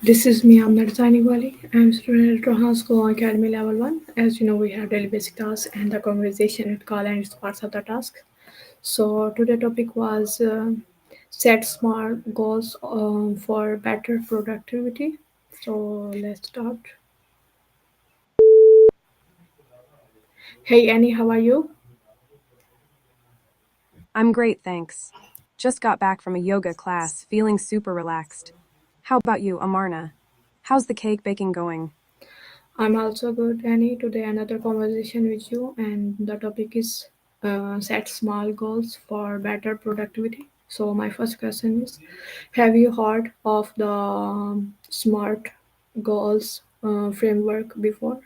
This is me, Amnar Wali. I'm a student at Rohan School Academy Level 1. As you know, we have daily basic tasks and the conversation with call and it's parts of the task. So today topic was set smart goals for better productivity. So let's start. Hey Annie, how are you? I'm great, thanks. Just got back from a yoga class, feeling super relaxed. How about you, Amarna? How's the cake baking going? I'm also good, Annie. Today another conversation with you, and the topic is set small goals for better productivity. So my first question is, have you heard of the SMART goals framework before?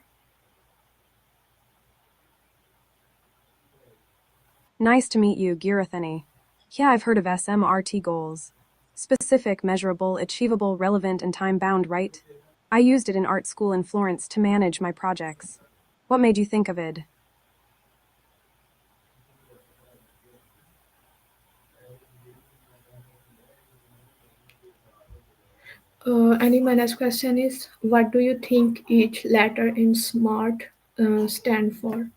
Nice to meet you, Girathani. Yeah, I've heard of SMRT goals. Specific, measurable, achievable, relevant, and time bound, right? I used it in art school in Florence to manage my projects. What made you think of it? Annie, my next question is, what do you think each letter in SMART stand for?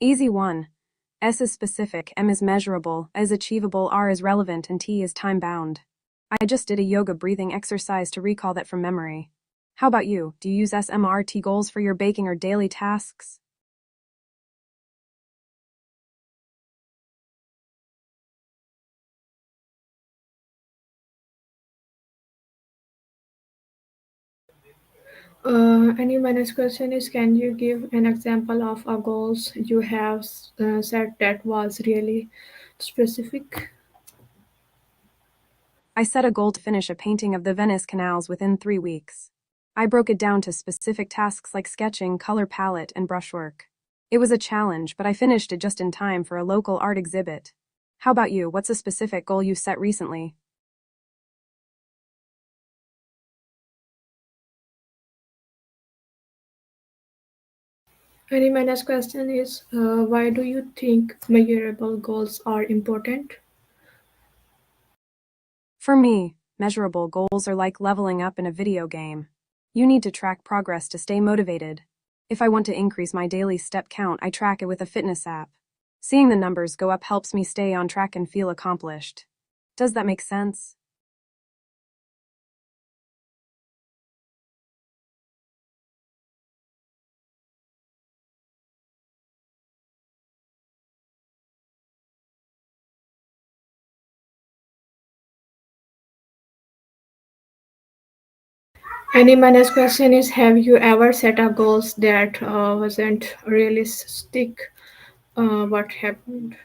Easy one. S is specific, M is measurable, A is achievable, R is relevant, and T is time bound. I just did a yoga breathing exercise to recall that from memory. How about you? Do you use SMRT goals for your baking or daily tasks? Annie, my next question is, can you give an example of a goals you have set that was really specific? I set a goal to finish a painting of the Venice canals within 3 weeks. I broke it down to specific tasks like sketching, color palette, and brushwork. It was a challenge, but I finished it just in time for a local art exhibit. How about you? What's a specific goal you set recently? Annie, my next question is, why do you think measurable goals are important? For me, measurable goals are like leveling up in a video game. You need to track progress to stay motivated. If I want to increase my daily step count, I track it with a fitness app. Seeing the numbers go up helps me stay on track and feel accomplished. Does that make sense? Annie, my next question is, have you ever set a goals that wasn't realistic? What happened?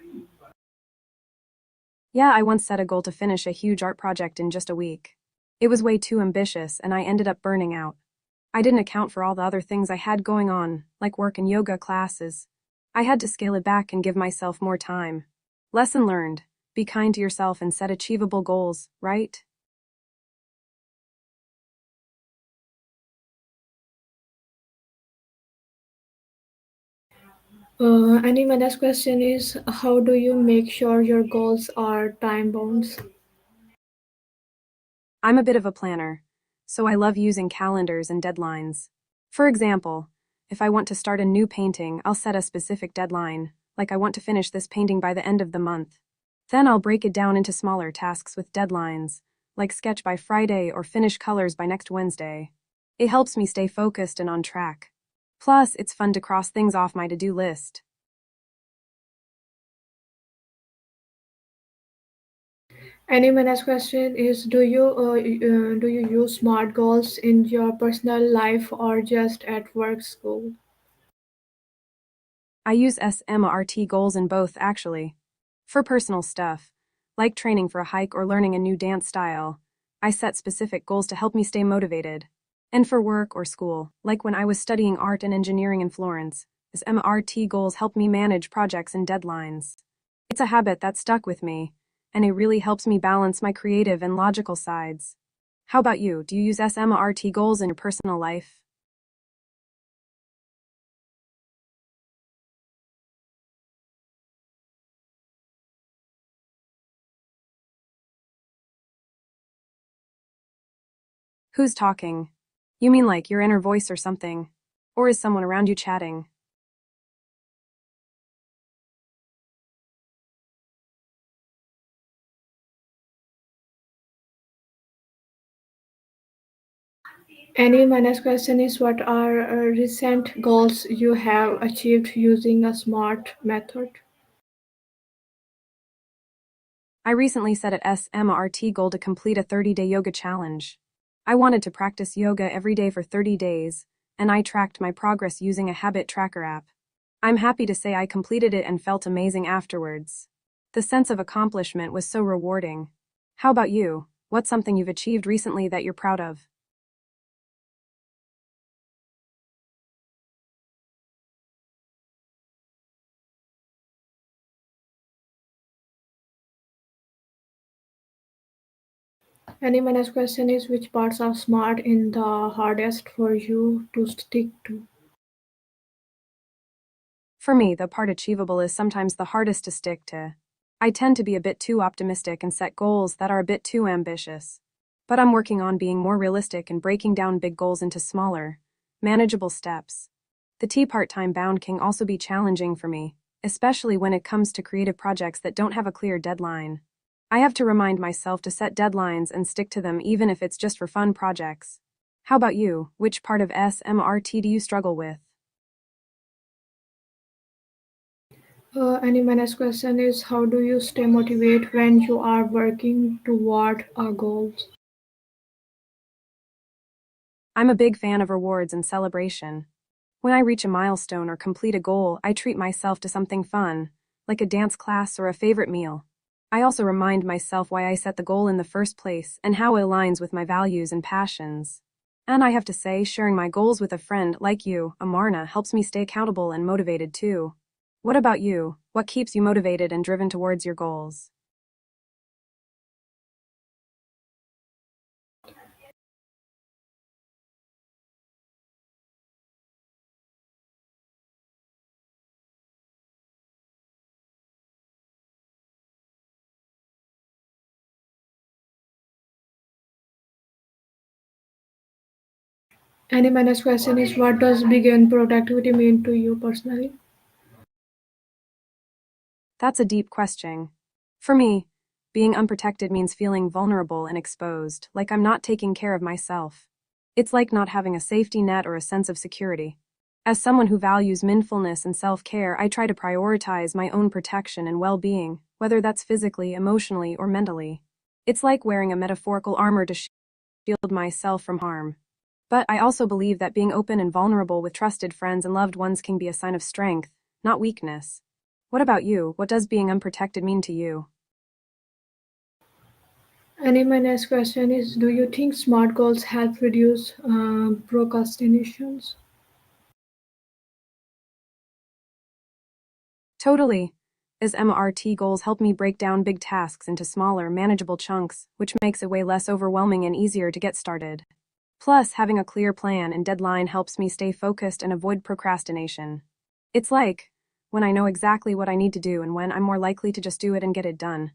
Yeah, I once set a goal to finish a huge art project in just a week. It was way too ambitious, and I ended up burning out. I didn't account for all the other things I had going on, like work and yoga classes. I had to scale it back and give myself more time. Lesson learned: be kind to yourself and set achievable goals, right? Annie, my next question is, how do you make sure your goals are time bound? I'm a bit of a planner, so I love using calendars and deadlines. For example, if I want to start a new painting, I'll set a specific deadline, like I want to finish this painting by the end of the month. Then I'll break it down into smaller tasks with deadlines, like sketch by Friday or finish colors by next Wednesday. It helps me stay focused and on track. Plus, it's fun to cross things off my to-do list. Annie, my next question is, do you use smart goals in your personal life or just at work school? I use SMRT goals in both, actually. For personal stuff, like training for a hike or learning a new dance style, I set specific goals to help me stay motivated. And for work or school, like when I was studying art and engineering in Florence, SMRT goals help me manage projects and deadlines. It's a habit that stuck with me, and it really helps me balance my creative and logical sides. How about you? Do you use SMRT goals in your personal life? Who's talking? You mean like your inner voice or something? Or is someone around you chatting? Any my next question is what are recent goals you have achieved using a smart method? I recently set a SMRT goal to complete a 30-day yoga challenge. I wanted to practice yoga every day for 30 days, and I tracked my progress using a habit tracker app. I'm happy to say I completed it and felt amazing afterwards. The sense of accomplishment was so rewarding. How about you? What's something you've achieved recently that you're proud of? Any my next question is which parts of smart in the hardest for you to stick to? For me, the part achievable is sometimes the hardest to stick to. I tend to be a bit too optimistic and set goals that are a bit too ambitious. But I'm working on being more realistic and breaking down big goals into smaller, manageable steps. The T part time bound can also be challenging for me, especially when it comes to creative projects that don't have a clear deadline. I have to remind myself to set deadlines and stick to them even if it's just for fun projects. How about you? Which part of SMRT do you struggle with? And my next question is how do you stay motivated when you are working toward a goal? I'm a big fan of rewards and celebration. When I reach a milestone or complete a goal, I treat myself to something fun, like a dance class or a favorite meal. I also remind myself why I set the goal in the first place and how it aligns with my values and passions. And I have to say, sharing my goals with a friend like you, Amarna, helps me stay accountable and motivated too. What about you? What keeps you motivated and driven towards your goals? And my next question is what does begin productivity mean to you personally? That's a deep question. For me, being unprotected means feeling vulnerable and exposed, like I'm not taking care of myself. It's like not having a safety net or a sense of security. As someone who values mindfulness and self care, I try to prioritize my own protection and well being, whether that's physically, emotionally, or mentally. It's like wearing a metaphorical armor to shield myself from harm. But I also believe that being open and vulnerable with trusted friends and loved ones can be a sign of strength, not weakness. What about you? What does being unprotected mean to you? And my next question is do you think smart goals help reduce procrastinations? Totally. As MRT goals help me break down big tasks into smaller, manageable chunks, which makes it way less overwhelming and easier to get started. Plus, having a clear plan and deadline helps me stay focused and avoid procrastination. It's like, when I know exactly what I need to do and when I'm more likely to just do it and get it done.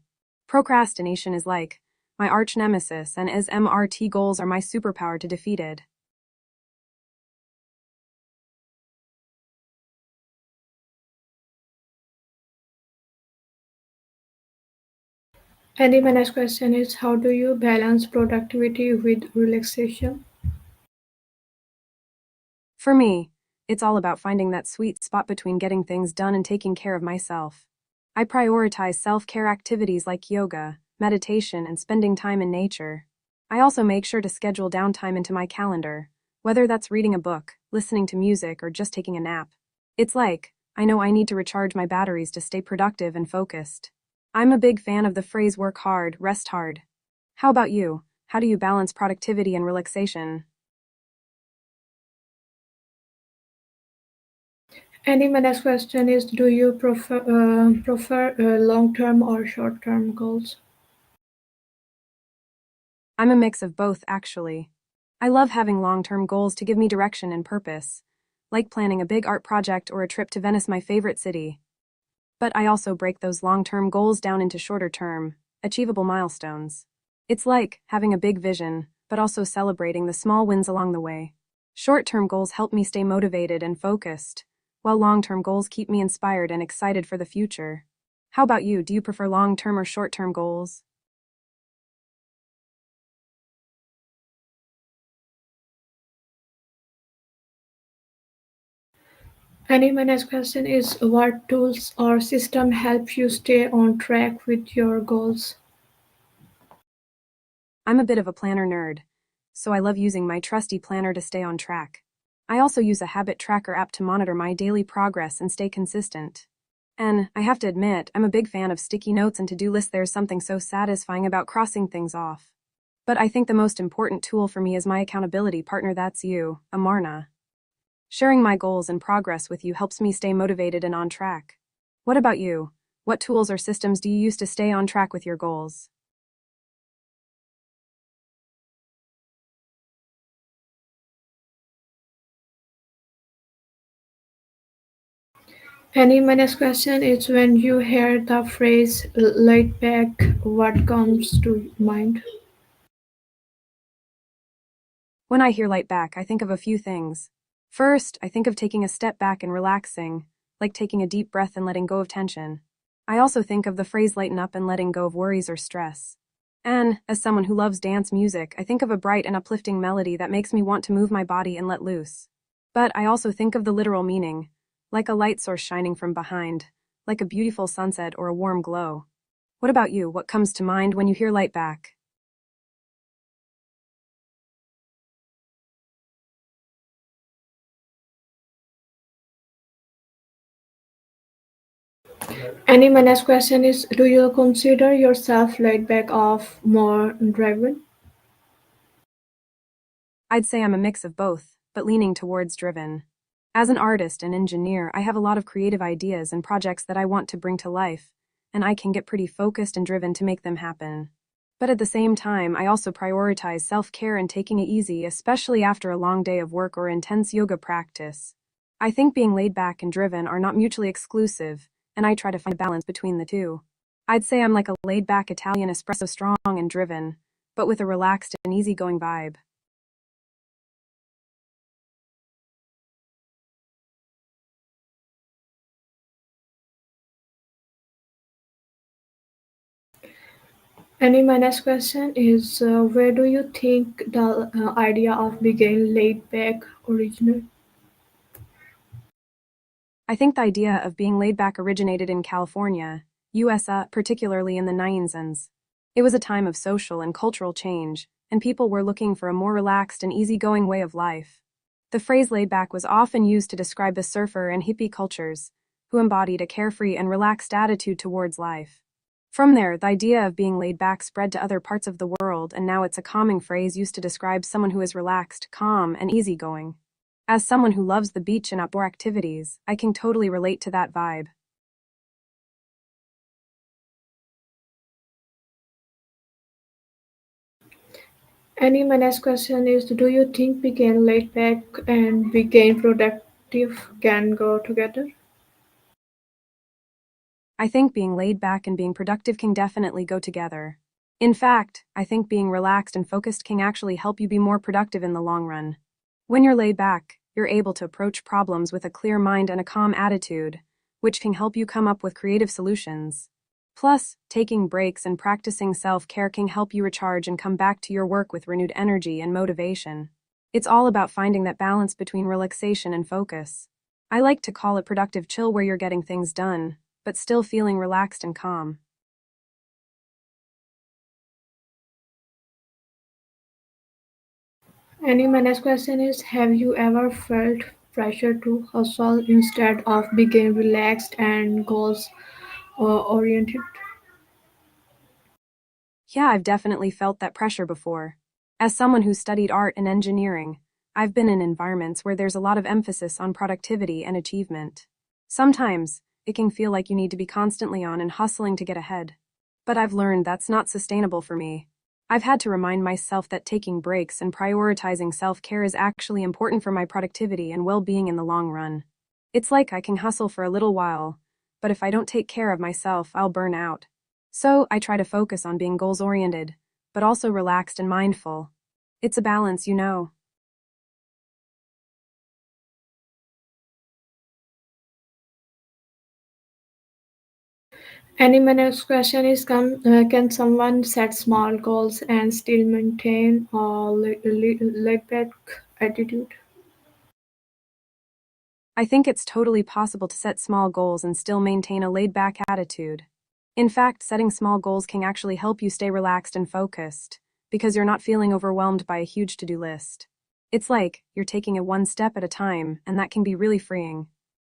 Procrastination is like my arch nemesis, and as MRT goals are my superpower to defeat it. And my next question is how do you balance productivity with relaxation? For me, it's all about finding that sweet spot between getting things done and taking care of myself. I prioritize self-care activities like yoga, meditation, and spending time in nature. I also make sure to schedule downtime into my calendar, whether that's reading a book, listening to music, or just taking a nap. It's like, I know I need to recharge my batteries to stay productive and focused. I'm a big fan of the phrase work hard, rest hard. How about you? How do you balance productivity and relaxation? And my next question is do you prefer long-term or short-term goals? I'm a mix of both, actually. I love having long-term goals to give me direction and purpose, like planning a big art project or a trip to Venice, my favorite city. But I also break those long-term goals down into shorter-term, achievable milestones. It's like having a big vision, but also celebrating the small wins along the way. Short-term goals help me stay motivated and focused, while long-term goals keep me inspired and excited for the future. How about you? Do you prefer long-term or short-term goals? And my next question is what tools or system help you stay on track with your goals? I'm a bit of a planner nerd, so I love using my trusty planner to stay on track. I also use a habit tracker app to monitor my daily progress and stay consistent. And I have to admit, I'm a big fan of sticky notes and to-do lists. There's something so satisfying about crossing things off. But I think the most important tool for me is my accountability partner. That's you, Amarna. Sharing my goals and progress with you helps me stay motivated and on track. What about you? What tools or systems do you use to stay on track with your goals? And my next question is when you hear the phrase laid back, what comes to mind? When I hear light back, I think of a few things. First, I think of taking a step back and relaxing, like taking a deep breath and letting go of tension. I also think of the phrase lighten up and letting go of worries or stress. And, as someone who loves dance music, I think of a bright and uplifting melody that makes me want to move my body and let loose. But I also think of the literal meaning, like a light source shining from behind, like a beautiful sunset or a warm glow. What about you? What comes to mind when you hear light back? And my next question is do you consider yourself laid back or more driven? I'd say I'm a mix of both, but leaning towards driven. As an artist and engineer, I have a lot of creative ideas and projects that I want to bring to life, and I can get pretty focused and driven to make them happen. But at the same time, I also prioritize self-care and taking it easy, especially after a long day of work or intense yoga practice. I think being laid back and driven are not mutually exclusive, and I try to find a balance between the two. I'd say I'm like a laid-back Italian espresso, strong and driven, but with a relaxed and easygoing vibe. And my next question is where do you think the idea of being laid back originated? I think the idea of being laid back originated in California, USA, particularly in the 90s. It was a time of social and cultural change, and people were looking for a more relaxed and easygoing way of life. The phrase laid back was often used to describe the surfer and hippie cultures, who embodied a carefree and relaxed attitude towards life. From there, the idea of being laid back spread to other parts of the world, and now it's a common phrase used to describe someone who is relaxed, calm, and easygoing. As someone who loves the beach and outdoor activities, I can totally relate to that vibe. And my next question is do you think being laid back and being productive can go together? I think being laid back and being productive can definitely go together. In fact, I think being relaxed and focused can actually help you be more productive in the long run. When you're laid back, you're able to approach problems with a clear mind and a calm attitude, which can help you come up with creative solutions. Plus, taking breaks and practicing self-care can help you recharge and come back to your work with renewed energy and motivation. It's all about finding that balance between relaxation and focus. I like to call it productive chill, where you're getting things done, but still feeling relaxed and calm. And my next question is have you ever felt pressure to hustle instead of being relaxed and goals oriented? Yeah, I've definitely felt that pressure before. As someone who studied art and engineering, I've been in environments where there's a lot of emphasis on productivity and achievement. Sometimes, it can feel like you need to be constantly on and hustling to get ahead. But I've learned that's not sustainable for me. I've had to remind myself that taking breaks and prioritizing self-care is actually important for my productivity and well-being in the long run. It's like I can hustle for a little while, but if I don't take care of myself, I'll burn out. So, I try to focus on being goals-oriented, but also relaxed and mindful. It's a balance, you know. And my next question is can someone set small goals and still maintain a laid back attitude? I think it's totally possible to set small goals and still maintain a laid back attitude. In fact, setting small goals can actually help you stay relaxed and focused, because you're not feeling overwhelmed by a huge to do list. It's like you're taking it one step at a time, and that can be really freeing.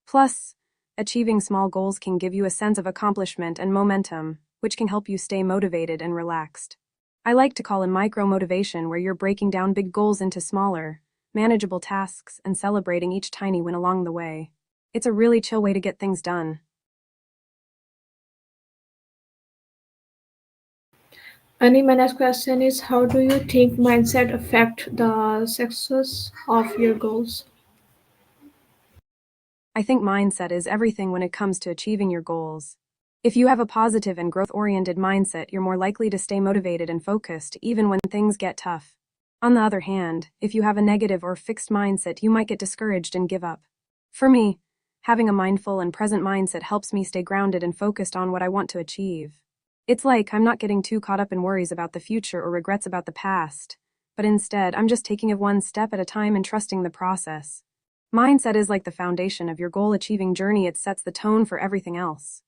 Plus, achieving small goals can give you a sense of accomplishment and momentum, which can help you stay motivated and relaxed. I like to call it micro motivation, where you're breaking down big goals into smaller, manageable tasks and celebrating each tiny win along the way. It's a really chill way to get things done. And my next question is how do you think mindset affect the success of your goals? I think mindset is everything when it comes to achieving your goals. If you have a positive and growth oriented mindset, you're more likely to stay motivated and focused even when things get tough. On the other hand, if you have a negative or fixed mindset, you might get discouraged and give up. For me, having a mindful and present mindset helps me stay grounded and focused on what I want to achieve. It's like I'm not getting too caught up in worries about the future or regrets about the past, but instead, I'm just taking it one step at a time and trusting the process. Mindset is like the foundation of your goal achieving journey, it sets the tone for everything else.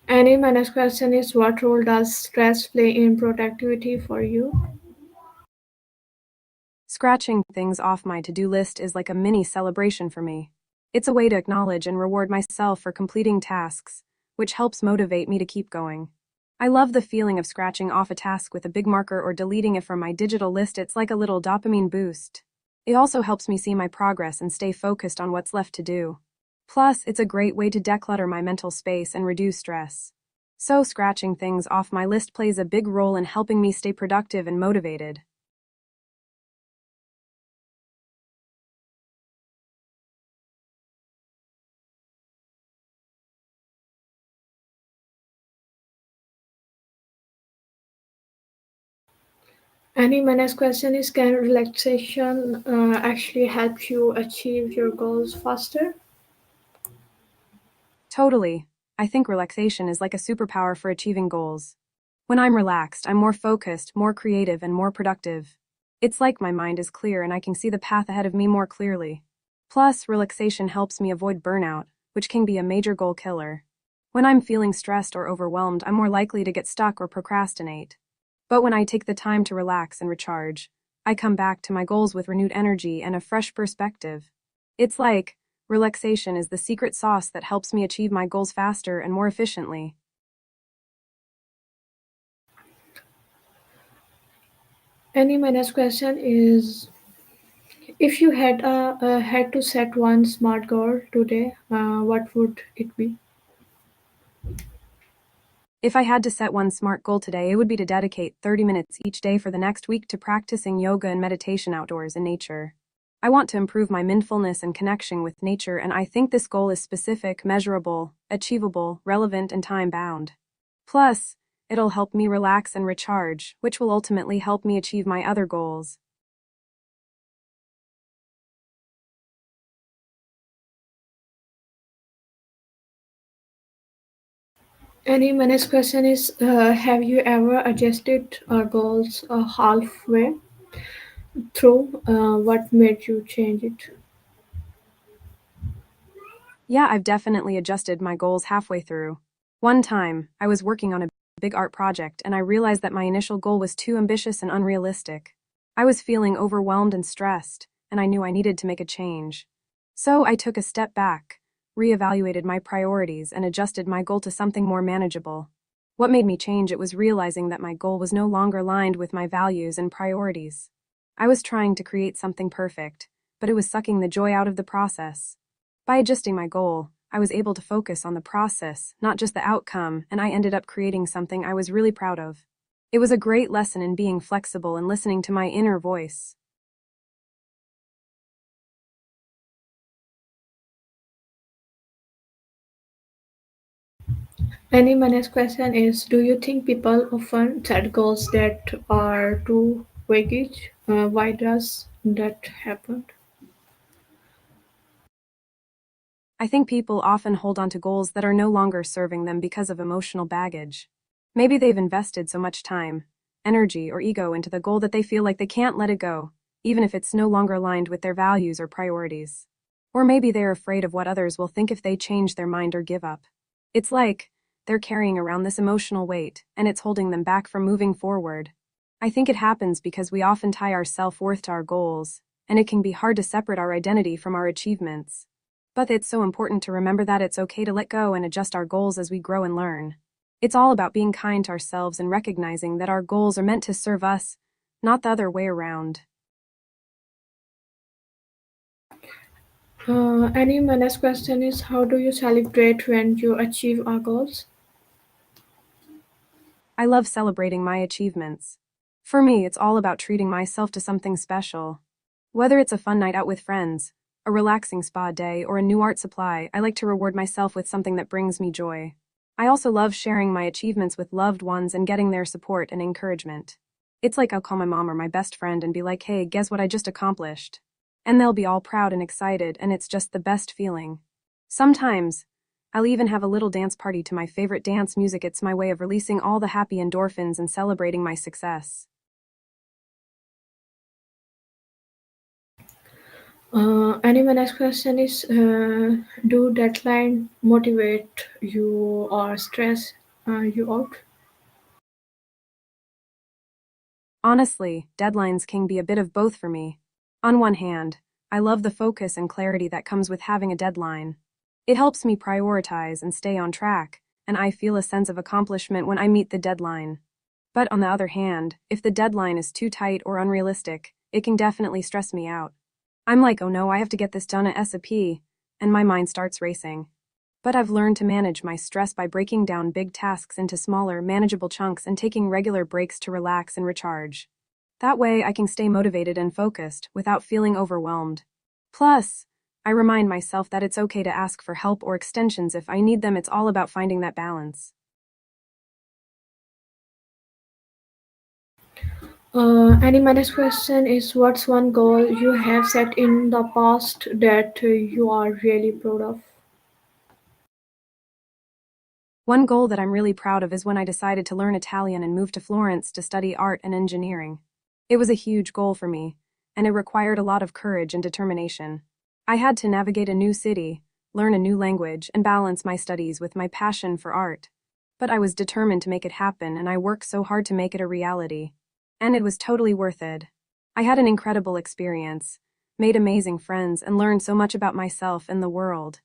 And my next question is what role does stress play in productivity for you? Scratching things off my to do list is like a mini celebration for me. It's a way to acknowledge and reward myself for completing tasks, which helps motivate me to keep going. I love the feeling of scratching off a task with a big marker or deleting it from my digital list. It's like a little dopamine boost. It also helps me see my progress and stay focused on what's left to do. Plus, it's a great way to declutter my mental space and reduce stress. So, scratching things off my list plays a big role in helping me stay productive and motivated. And my next question is can relaxation actually help you achieve your goals faster? Totally. I think relaxation is like a superpower for achieving goals. When I'm relaxed, I'm more focused, more creative, and more productive. It's like my mind is clear and I can see the path ahead of me more clearly. Plus, relaxation helps me avoid burnout, which can be a major goal killer. When I'm feeling stressed or overwhelmed, I'm more likely to get stuck or procrastinate. But when I take the time to relax and recharge, I come back to my goals with renewed energy and a fresh perspective. It's like relaxation is the secret sauce that helps me achieve my goals faster and more efficiently. And my next question is if you had to set one smart goal today, what would it be? If I had to set one smart goal today, it would be to dedicate 30 minutes each day for the next week to practicing yoga and meditation outdoors in nature. I want to improve my mindfulness and connection with nature, and I think this goal is specific, measurable, achievable, relevant, and time bound. Plus, it'll help me relax and recharge, which will ultimately help me achieve my other goals. And my next question is have you ever adjusted goals halfway through? What made you change it? Yeah, I've definitely adjusted my goals halfway through. One time, I was working on a big art project and I realized that my initial goal was too ambitious and unrealistic. I was feeling overwhelmed and stressed, and I knew I needed to make a change. So I took a step back, reevaluated my priorities, and adjusted my goal to something more manageable. What made me change it was realizing that my goal was no longer aligned with my values and priorities. I was trying to create something perfect, but it was sucking the joy out of the process. By adjusting my goal, I was able to focus on the process, not just the outcome, and I ended up creating something I was really proud of. It was a great lesson in being flexible and listening to my inner voice. Any my next question is: do you think people often set goals that are too vague? Why does that happen? I think people often hold on to goals that are no longer serving them because of emotional baggage. Maybe they've invested so much time, energy, or ego into the goal that they feel like they can't let it go, even if it's no longer aligned with their values or priorities. Or maybe they're afraid of what others will think if they change their mind or give up. It's like they're carrying around this emotional weight, and it's holding them back from moving forward. I think it happens because we often tie our self-worth to our goals, and it can be hard to separate our identity from our achievements. But it's so important to remember that it's okay to let go and adjust our goals as we grow and learn. It's all about being kind to ourselves and recognizing that our goals are meant to serve us, not the other way around. Any my next question is: how do you celebrate when you achieve our goals? I love celebrating my achievements. For me, it's all about treating myself to something special. Whether it's a fun night out with friends, a relaxing spa day, or a new art supply, I like to reward myself with something that brings me joy. I also love sharing my achievements with loved ones and getting their support and encouragement. It's like I'll call my mom or my best friend and be like, hey, guess what I just accomplished? And they'll be all proud and excited, and it's just the best feeling. Sometimes, I'll even have a little dance party to my favorite dance music. It's my way of releasing all the happy endorphins and celebrating my success. And my next question is: do deadline motivate you or stress you out? Honestly, deadlines can be a bit of both for me. On one hand, I love the focus and clarity that comes with having a deadline. It helps me prioritize and stay on track, and I feel a sense of accomplishment when I meet the deadline. But on the other hand, if the deadline is too tight or unrealistic, it can definitely stress me out. I'm like, oh no, I have to get this done ASAP, and my mind starts racing. But I've learned to manage my stress by breaking down big tasks into smaller, manageable chunks and taking regular breaks to relax and recharge. That way, I can stay motivated and focused without feeling overwhelmed. Plus, I remind myself that it's okay to ask for help or extensions if I need them. It's all about finding that balance. And my next question is: what's one goal you have set in the past that you are really proud of? One goal that I'm really proud of is when I decided to learn Italian and move to Florence to study art and engineering. It was a huge goal for me, and it required a lot of courage and determination. I had to navigate a new city, learn a new language, and balance my studies with my passion for art. But I was determined to make it happen, and I worked so hard to make it a reality. And it was totally worth it. I had an incredible experience, made amazing friends, and learned so much about myself and the world.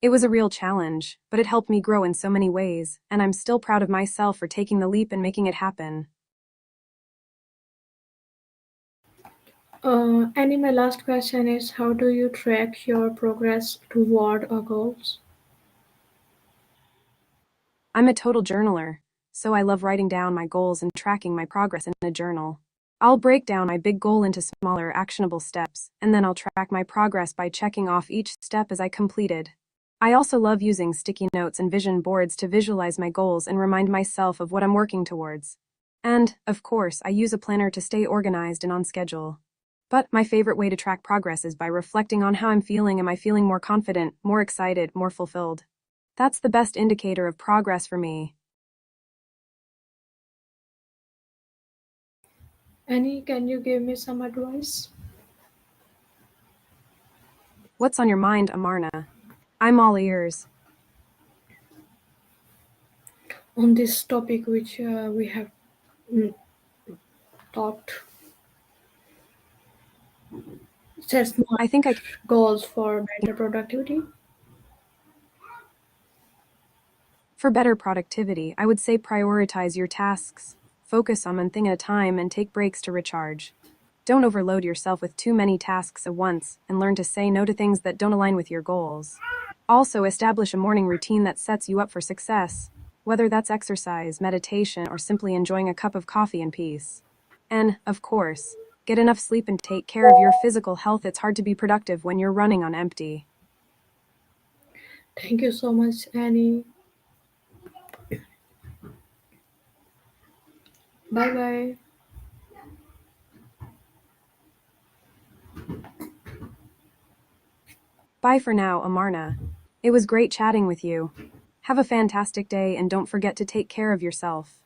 It was a real challenge, but it helped me grow in so many ways, and I'm still proud of myself for taking the leap and making it happen. And my last question is: how do you track your progress toward our goals? I'm a total journaler, so I love writing down my goals and tracking my progress in a journal. I'll break down my big goal into smaller, actionable steps, and then I'll track my progress by checking off each step as I completed. I also love using sticky notes and vision boards to visualize my goals and remind myself of what I'm working towards. And, of course, I use a planner to stay organized and on schedule. But my favorite way to track progress is by reflecting on how I'm feeling. Am I feeling more confident, more excited, more fulfilled? That's the best indicator of progress for me. Annie, can you give me some advice What's on your mind, Amarna? I'm all ears. on this topic which we have mm, talked? Set smart I think I can. goals for better productivity. For better productivity, I would say prioritize your tasks, focus on one thing at a time, and take breaks to recharge. Don't overload yourself with too many tasks at once, and learn to say no to things that don't align with your goals. Also, establish a morning routine that sets you up for success, whether that's exercise, meditation, or simply enjoying a cup of coffee in peace. And, of course, get enough sleep and take care of your physical health. It's hard to be productive when you're running on empty. Thank you so much, Annie. Bye bye. Bye for now, Amarna. It was great chatting with you. Have a fantastic day and don't forget to take care of yourself.